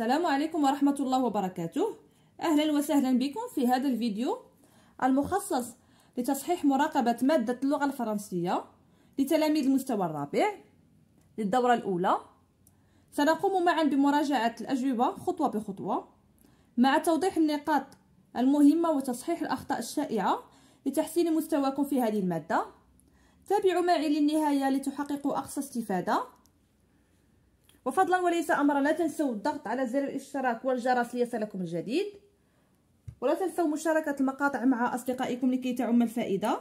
السلام عليكم ورحمة الله وبركاته. أهلا وسهلا بكم في هذا الفيديو المخصص لتصحيح مراقبة مادة اللغة الفرنسية لتلاميذ المستوى الرابع للدورة الأولى. سنقوم معا بمراجعة الأجوبة خطوة بخطوة مع توضيح النقاط المهمة وتصحيح الأخطاء الشائعة لتحسين مستواكم في هذه المادة. تابعوا معي للنهاية لتحققوا أقصى استفادة، وفضلا وليس أمرا لا تنسوا الضغط على زر الاشتراك والجرس ليصلكم الجديد، ولا تنسوا مشاركة المقاطع مع أصدقائكم لكي تعم الفائدة،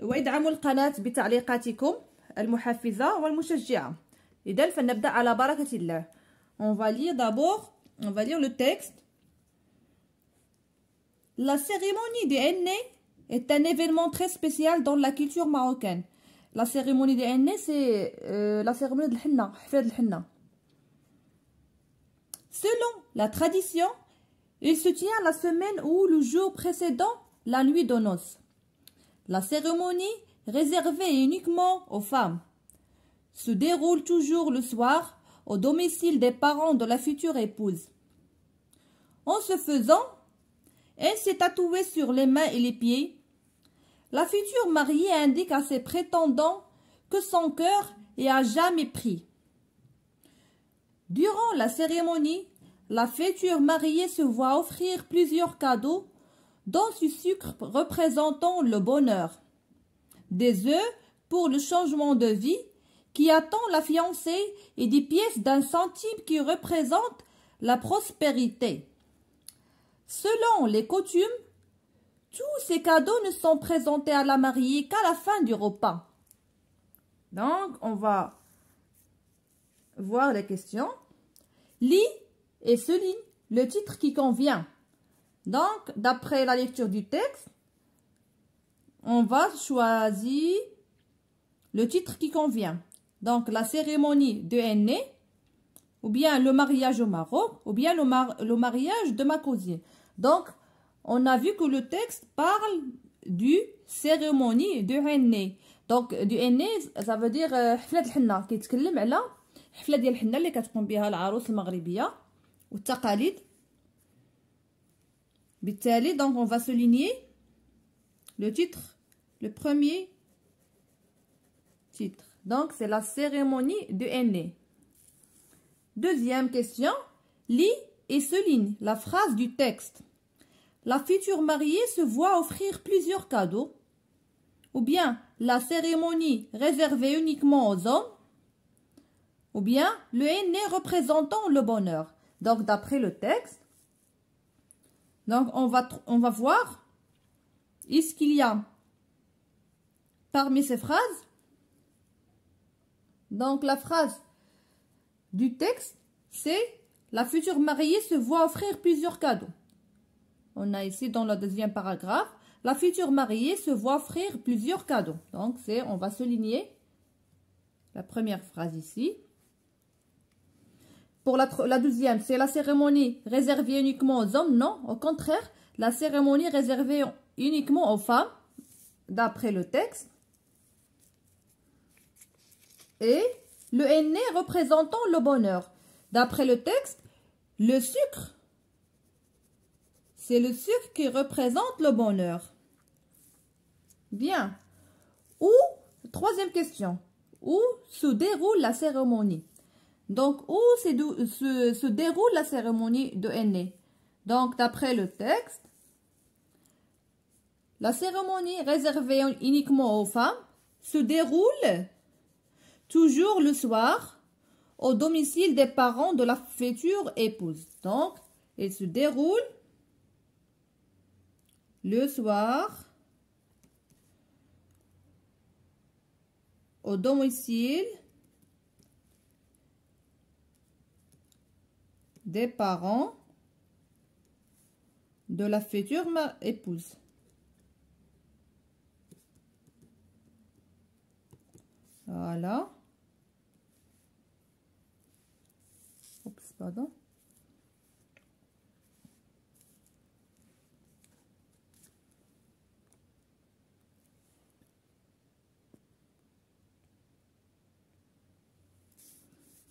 وادعموا القناة بتعليقاتكم المحفزة والمشجعة. إذن فلنبدأ على بركة الله. On va lire le texte. La cérémonie des aînés est un événement très spécial dans la culture marocaine. La cérémonie des aînés, c'est la cérémonie de l'henna, حفلة الحنة. Selon la tradition, il se tient la semaine ou le jour précédent la nuit de noces. La cérémonie, réservée uniquement aux femmes, se déroule toujours le soir au domicile des parents de la future épouse. En ce faisant, elle s'est tatouée sur les mains et les pieds. La future mariée indique à ses prétendants que son cœur est à jamais pris. Durant la cérémonie, la future mariée se voit offrir plusieurs cadeaux, dont du sucre représentant le bonheur, des œufs pour le changement de vie qui attend la fiancée et des pièces d'un centime qui représentent la prospérité. Selon les coutumes, tous ces cadeaux ne sont présentés à la mariée qu'à la fin du repas. Donc, on va voir les questions. Lis et souligne le titre qui convient. Donc, d'après la lecture du texte, on va choisir le titre qui convient. Donc, la cérémonie de aînés, ou bien le mariage au Maroc, ou bien le mariage de ma cousine. Donc, on a vu que le texte parle du cérémonie de aînés. Donc, du aîné, ça veut dire حفلة الحنة. كيتكلم على حفلة ديال الحنة اللي كتقوم بها العروس المغربية والتقاليد. بالتالي, donc, on va souligner le titre, le premier titre. Donc, c'est la cérémonie de aînés. Deuxième question. Lis et souligne la phrase du texte. La future mariée se voit offrir plusieurs cadeaux. Ou bien, la cérémonie réservée uniquement aux hommes. Ou bien, le aîné représentant le bonheur. Donc, d'après le texte, donc on va voir, est-ce qu'il y a parmi ces phrases, donc la phrase du texte, c'est la future mariée se voit offrir plusieurs cadeaux. On a ici dans le deuxième paragraphe, la future mariée se voit offrir plusieurs cadeaux. Donc, on va souligner la première phrase ici. Pour la deuxième, c'est la cérémonie réservée uniquement aux hommes. Non, au contraire, la cérémonie réservée uniquement aux femmes, d'après le texte. Et le aîné représentant le bonheur. D'après le texte, le sucre, c'est le sucre qui représente le bonheur. Bien. Troisième question. Où se déroule la cérémonie? Donc, où se déroule la cérémonie de aînés? Donc, d'après le texte, la cérémonie réservée uniquement aux femmes se déroule toujours le soir au domicile des parents de la future épouse. Donc, elle se déroule le soir au domicile des parents de la future épouse. Voilà. Oups, pardon.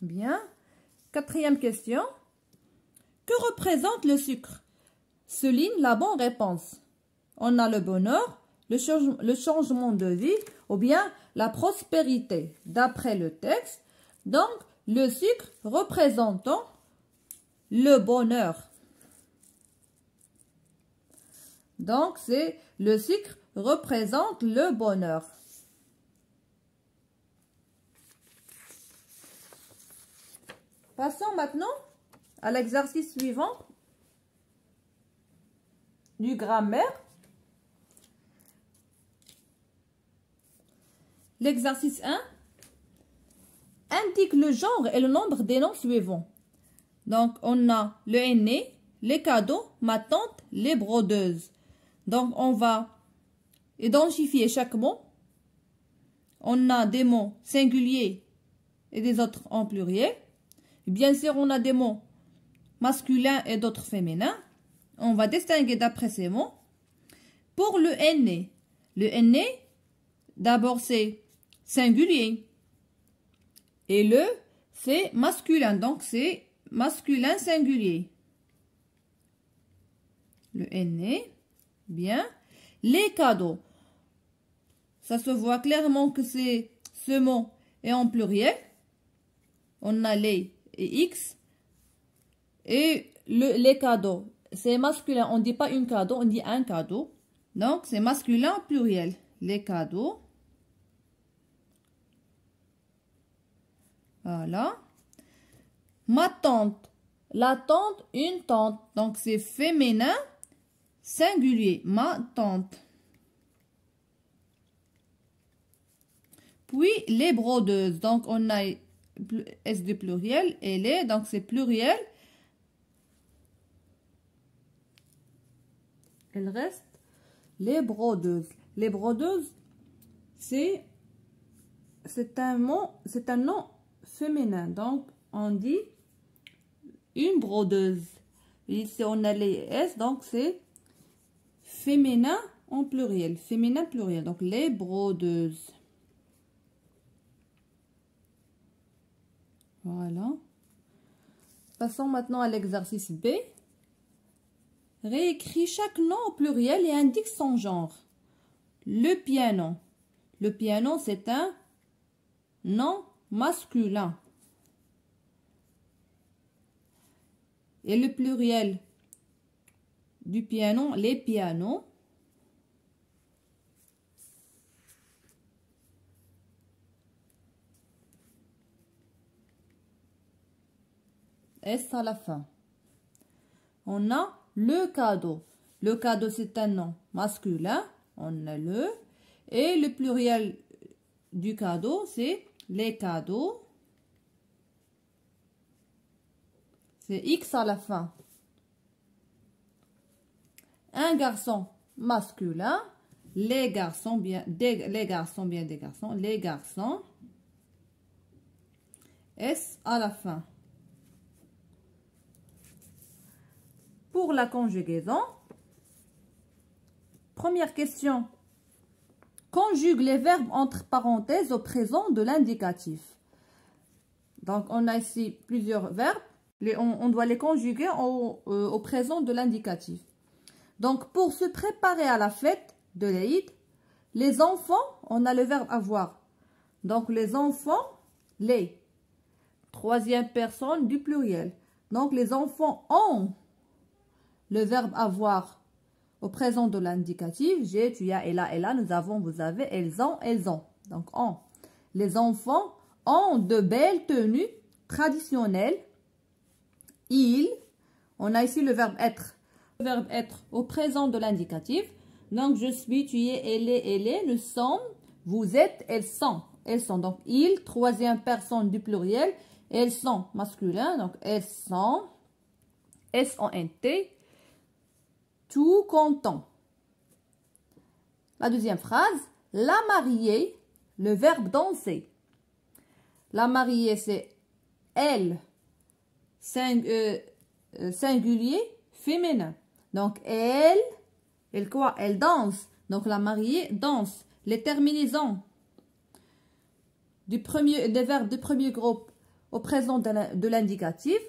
Bien. Quatrième question. Que représente le sucre? Souligne la bonne réponse. On a le bonheur, le changement de vie ou bien la prospérité. D'après le texte, donc le sucre représentant le bonheur. Donc c'est le sucre représente le bonheur. Passons maintenant à l'exercice suivant du grammaire. L'exercice 1 indique le genre et le nombre des noms suivants. Donc, on a le aîné, les cadeaux, ma tante, les brodeuses. Donc, on va identifier chaque mot. On a des mots singuliers et des autres en pluriel. Bien sûr, on a des mots masculins et d'autres féminins. On va distinguer d'après ces mots. Pour le aîné, d'abord c'est singulier. Et le, c'est masculin. Donc, c'est masculin singulier. Le aîné, bien. Les cadeaux. Ça se voit clairement que c'est ce mot est en pluriel. On a les et X. Et les cadeaux, c'est masculin. On ne dit pas une cadeau, on dit un cadeau. Donc, c'est masculin pluriel. Les cadeaux. Voilà. Ma tante. La tante, une tante. Donc, c'est féminin singulier. Ma tante. Puis, les brodeuses. Donc, on a S du pluriel et les. Donc, c'est pluriel. Il reste les brodeuses. Les brodeuses, c'est un nom féminin. Donc, on dit une brodeuse. Ici, on a les S, donc c'est féminin en pluriel. Féminin pluriel. Donc, les brodeuses. Voilà. Passons maintenant à l'exercice B. Réécris chaque nom au pluriel et indique son genre. Le piano. Le piano, c'est un nom masculin. Et le pluriel du piano, les pianos. S à la fin. On a le cadeau. Le cadeau, c'est un nom masculin. On a le. Et le pluriel du cadeau, c'est les cadeaux. C'est X à la fin. Un garçon masculin. Les garçons, les garçons. Les garçons. S à la fin. Pour la conjugaison, première question. Conjugue les verbes entre parenthèses au présent de l'indicatif. Donc, on a ici plusieurs verbes. On doit les conjuguer au présent de l'indicatif. Donc, pour se préparer à la fête de l'Aïd, les enfants, on a le verbe avoir. Donc, les enfants, les. Troisième personne du pluriel. Donc, les enfants ont le verbe avoir au présent de l'indicatif. J'ai, tu as, elle a, nous avons, vous avez, elles ont. Donc, ont. Les enfants ont de belles tenues traditionnelles. Ils, on a ici le verbe être. Le verbe être au présent de l'indicatif. Donc, je suis, tu es, elle est, nous sommes, vous êtes, elles sont. Elles sont. Donc, ils, troisième personne du pluriel. Elles sont masculin. Donc, elles sont. S-O-N-T. Tout content. La deuxième phrase. La mariée, le verbe danser. La mariée, c'est elle, singulier, féminin. Donc, elle quoi? Elle danse. Donc, la mariée danse. Les terminaisons des verbes du premier groupe au présent de l'indicatif,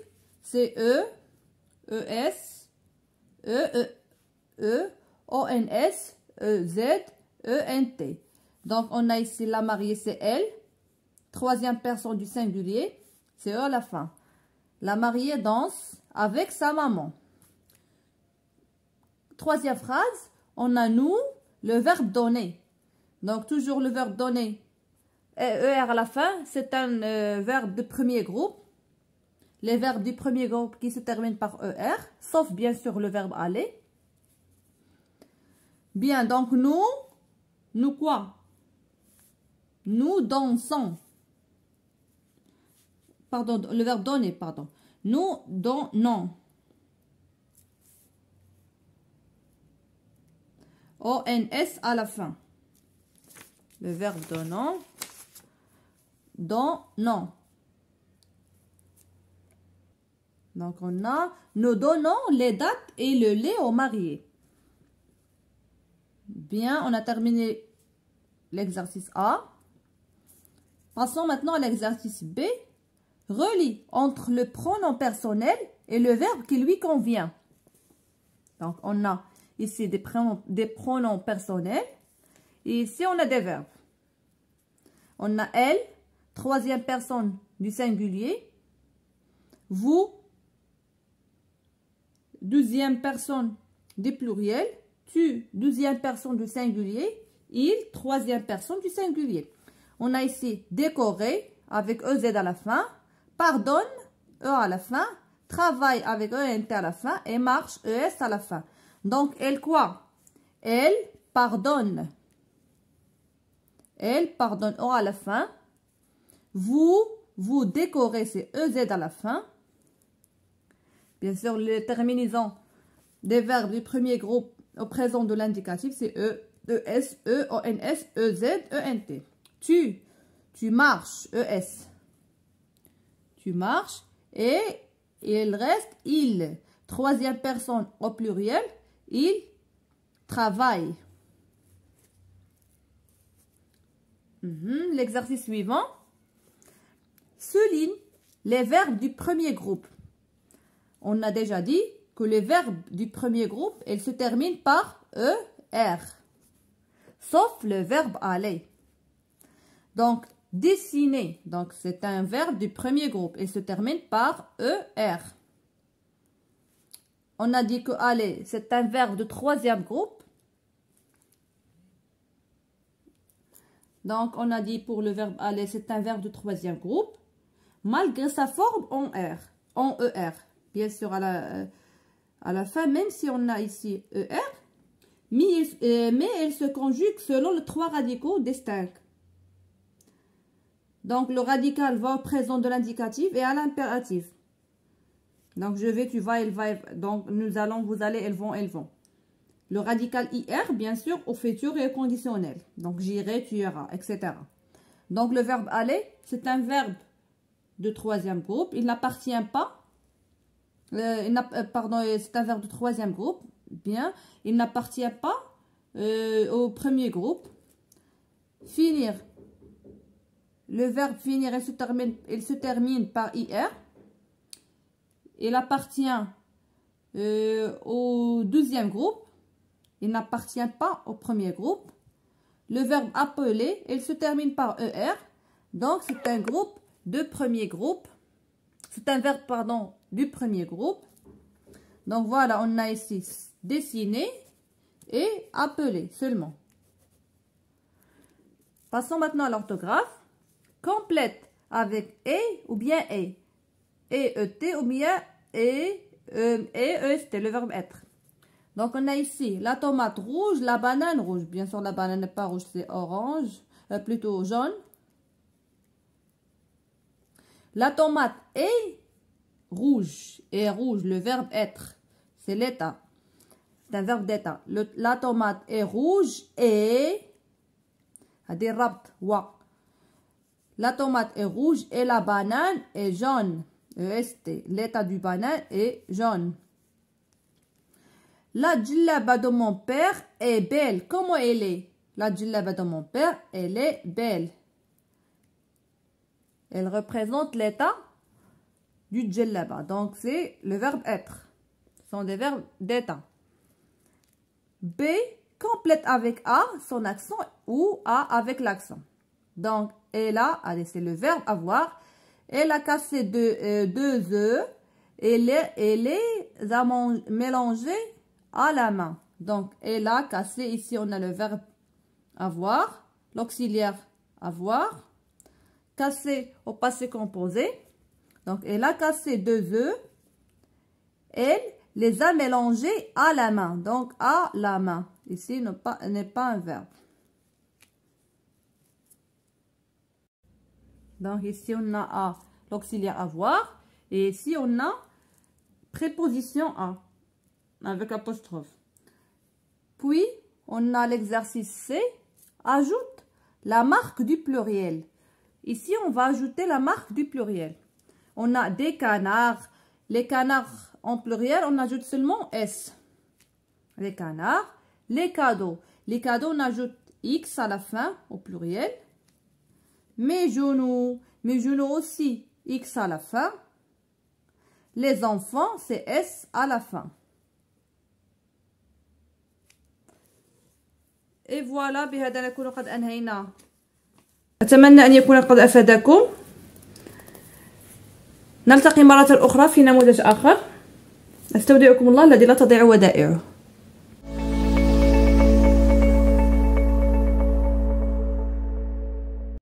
c'est E, ES, E, ONS, EZ, ENT. Donc, on a ici la mariée, c'est elle. Troisième personne du singulier, c'est E à la fin. La mariée danse avec sa maman. Troisième phrase, on a nous, le verbe donner. Donc, toujours le verbe donner. ER à la fin, c'est un verbe de premier groupe. Les verbes du premier groupe qui se terminent par ER, sauf bien sûr le verbe aller. Bien, donc nous quoi? Nous dansons. Pardon, le verbe donner, pardon. Nous donnons. ONS à la fin. Le verbe donnant. Donnons. Donc, on a, nous donnons les dates et le lait aux mariés. Bien, on a terminé l'exercice A. Passons maintenant à l'exercice B. Relie entre le pronom personnel et le verbe qui lui convient. Donc, on a ici des pronoms personnels. Et ici, on a des verbes. On a elle, troisième personne du singulier. Vous, deuxième personne du pluriel. Tu, deuxième personne du singulier. Il, troisième personne du singulier. On a ici décorer avec EZ à la fin. Pardonne, E à la fin. Travaille avec ENT à la fin. Et marche, ES à la fin. Donc, elle quoi? Elle pardonne. Elle pardonne, O à la fin. Vous décorez, c'est EZ à la fin. Bien sûr, les terminaisons des verbes du premier groupe au présent de l'indicatif, c'est E, ES, E, ONS, EZ, ENT. Tu marches, ES. Tu marches. Et il reste il. Troisième personne au pluriel, il travaille. L'exercice suivant. Souligne les verbes du premier groupe. On a déjà dit que les verbes du premier groupe, elles se terminent par ER. Sauf le verbe aller. Donc, dessiner. Donc, c'est un verbe du premier groupe. Il se termine par ER. On a dit que aller, c'est un verbe de troisième groupe. Donc, on a dit pour le verbe aller, c'est un verbe de troisième groupe. Malgré sa forme en ER. Bien sûr, à la fin, même si on a ici ER, mais elle se conjugue selon les trois radicaux distincts. Donc, le radical va au présent de l'indicatif et à l'impératif. Donc, je vais, tu vas, elle va. Donc, nous allons, vous allez, elles vont, elles vont. Le radical IR, bien sûr, au futur et au conditionnel. Donc, j'irai, tu iras, etc. Donc, le verbe aller, c'est un verbe de troisième groupe. Il n'appartient pas. Pardon, c'est un verbe de troisième groupe. Bien. Il n'appartient pas au premier groupe. Finir. Le verbe finir, il se termine par IR. Il appartient au deuxième groupe. Il n'appartient pas au premier groupe. Le verbe appeler, il se termine par ER. Donc, c'est un groupe de premier groupe. C'est un verbe, pardon, du premier groupe. Donc, voilà, on a ici dessiner et appeler seulement. Passons maintenant à l'orthographe. Complète avec et ou bien et. Et-e-t ou bien et-e-s-t, le verbe être. Donc, on a ici la tomate rouge, la banane rouge. Bien sûr, la banane n'est pas rouge, c'est orange, plutôt jaune. La tomate est rouge. Et rouge, le verbe être, c'est l'état. C'est un verbe d'état. La tomate est rouge et... La tomate est rouge et la banane est jaune. EST, l'état du banane est jaune. La djellaba de mon père est belle. Comment elle est? La djellaba de mon père, elle est belle. Elle représente l'état du djellaba. Donc, c'est le verbe être. Ce sont des verbes d'état. B complète avec A son accent ou A avec l'accent. Donc, elle a, allez, c'est le verbe avoir. Elle a cassé deux œufs et les a mélangés à la main. Donc, elle a cassé, ici on a le verbe avoir, l'auxiliaire avoir, cassé au passé composé. Donc, elle a cassé deux œufs, elle les a mélangés à la main. Donc, à la main. Ici, n'est pas un verbe. Donc, ici, on a l'auxiliaire avoir. Et ici, on a préposition à, avec apostrophe. Puis, on a l'exercice C. Ajoute la marque du pluriel. Ici, on va ajouter la marque du pluriel. On a des canards. Les canards en pluriel, on ajoute seulement S. Les canards. Les cadeaux. Les cadeaux, on ajoute X à la fin, au pluriel. Mes genoux aussi, X à la fin. Les enfants, c'est S à la fin. Et voilà, بهذا نكون قد أنهينا. أتمنى أن يكون قد أفادكم. نلتقي مرة أخرى في نموذج آخر. أستودعكم الله الذي لا تضيع ودائعه.